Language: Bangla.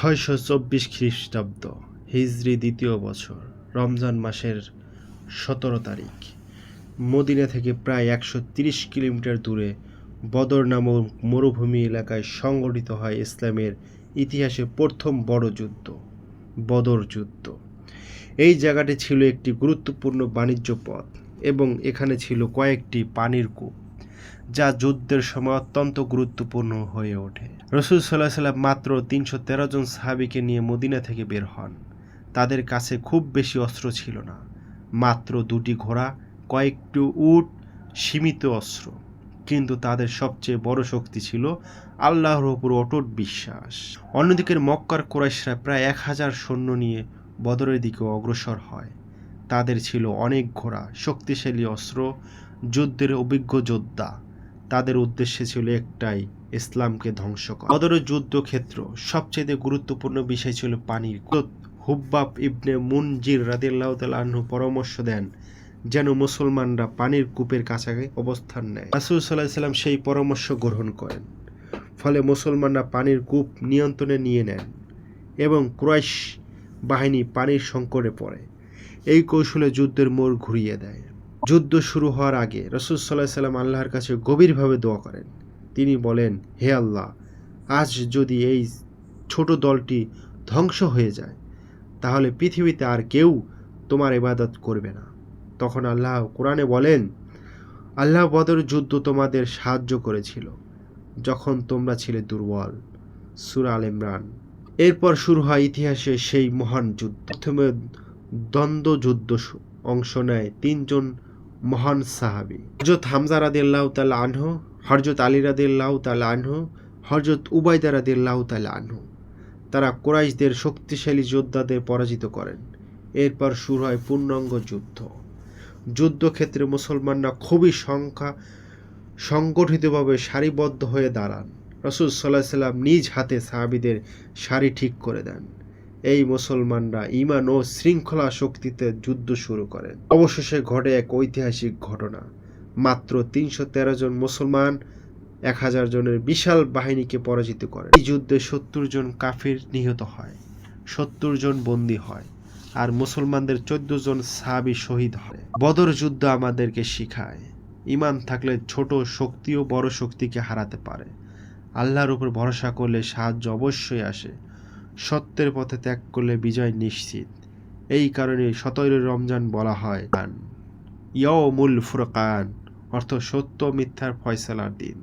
624 খ্রিস্টাব্দ হিজরি দ্বিতীয় বছর রমজান মাসের 17 তারিখ মদিনা থেকে প্রায় 130 কিলোমিটার দূরে বদর নামক মরুভূমি এলাকায় সংঘটিত হয় ইসলামের ইতিহাসে প্রথম বড় যুদ্ধ, বদর যুদ্ধ। এই জায়গাটি ছিল একটি গুরুত্বপূর্ণ বাণিজ্য পথ এবং এখানে ছিল কয়েকটি পানির কূপ, যা যুদ্ধের সময় অত্যন্ত গুরুত্বপূর্ণ হয়ে ওঠে। রাসূল সাল্লাল্লাহু আলাইহি ওয়াসাল্লাম মাত্র 313 জন সাহাবীকে নিয়ে মদিনা থেকে বের হন। তাদের কাছে খুব বেশি অস্ত্র ছিল না, মাত্র 2টি ঘোড়া, কয়েকটি উট, সীমিত অস্ত্র। কিন্তু তাদের সবচেয়ে বড় শক্তি ছিল আল্লাহর উপর অটুট বিশ্বাস। অন্যদিকে মক্কার কুরাইশরা প্রায় 1000 সৈন্য নিয়ে বদরের দিকে অগ্রসর হয়। তাদের ছিল অনেক ঘোড়া, শক্তিশালী অস্ত্র, যুদ্ধের অভিজ্ঞ যোদ্ধা। তাদের উদ্দেশ্য ছিল একটাই, ইসলামকে ধ্বংস করা। বদরের যুদ্ধক্ষেত্র সবচেয়ে গুরুত্বপূর্ণ বিষয় ছিল পানির কূপ। হুব্বাব ইবনে মুনজির রাদিয়াল্লাহু তাআলা আনহু পরামর্শ দেন যেন মুসলমানরা পানির কূপের কাছে অবস্থান নেয়। রাসূল সাল্লাল্লাহু আলাইহি ওয়াসাল্লাম সেই পরামর্শ গ্রহণ করেন। ফলে মুসলমানরা পানির কূপ নিয়ন্ত্রণে নিয়ে নেন এবং কুরাইশ বাহিনী পানির সংকটে পড়ে। এই কৌশলে যুদ্ধের মোড় ঘুরিয়ে দেয়। যুদ্ধ শুরু হওয়ার আগে রাসূল সাল্লাল্লাহু আলাইহি ওয়াসাল্লাম আল্লাহর কাছে গভীরভাবে দোয়া করেন। তিনি বলেন, হে আল্লাহ, আজ যদি এই ছোট দলটি ধ্বংস হয়ে যায়, তাহলে পৃথিবীতে আর কেউ তোমার ইবাদত করবে না। তখন আল্লাহ কোরআনে বলেন, আল্লাহ বদর যুদ্ধ তোমাদের সাহায্য করেছিল যখন তোমরা ছিলে দুর্বল। সূরা আল ইমরান। এরপর শুরু হয় ইতিহাসে সেই মহান যুদ্ধ। প্রথমে দ্বন্দ্ব যুদ্ধ অংশ নেয় 3 জন মহান সাহাবী, হযরত হামজা রাদিয়াল্লাহু তাআলা আনহু, হযরত আলী রাদিয়াল্লাহু তাআলা আনহু, হযরত উবাইদা রাদিয়াল্লাহু তাআলা আনহু। তারা কুরাইশদের শক্তিশালী যোদ্ধাদের পরাজিত করেন। এরপর শুরু হয় পূর্ণাঙ্গ যুদ্ধ। যুদ্ধক্ষেত্রে মুসলমানরা খুবই সংগঠিতভাবে সারিবদ্ধ হয়ে দাঁড়ান। রাসূল সাল্লাল্লাহু আলাইহি ওয়াসাল্লাম নিজ হাতে সাহাবীদের সারি ঠিক করে দেন। এই মুসলমানরা ঈমান ও শৃঙ্খলা শক্তিতে যুদ্ধ শুরু করেন। অবশেষে ঘটে এক ঐতিহাসিক ঘটনা। মাত্র 313 জন মুসলমান 1000 জনের বিশাল বাহিনীকে পরাজিত করে। এই যুদ্ধে 70 জন কাফির নিহত হয়, 70 জন বন্দী হয়, আর মুসলমানদের 14 জন সাহাবী শহীদ হয়। বদর যুদ্ধ আমাদেরকে শিখায়, ঈমান থাকলে ছোট শক্তিও বড় শক্তিকে হারাতে পারে। আল্লাহর উপর ভরসা করলে সাহায্য অবশ্যই আসে। সত্যের পথে ত্যাগ করলে বিজয় নিশ্চিত। এই কারণে 17 রমজান বলা হয় ইয়াউমুল ফুরকান, অর্থ সত্য মিথ্যার ফয়সালার দিন।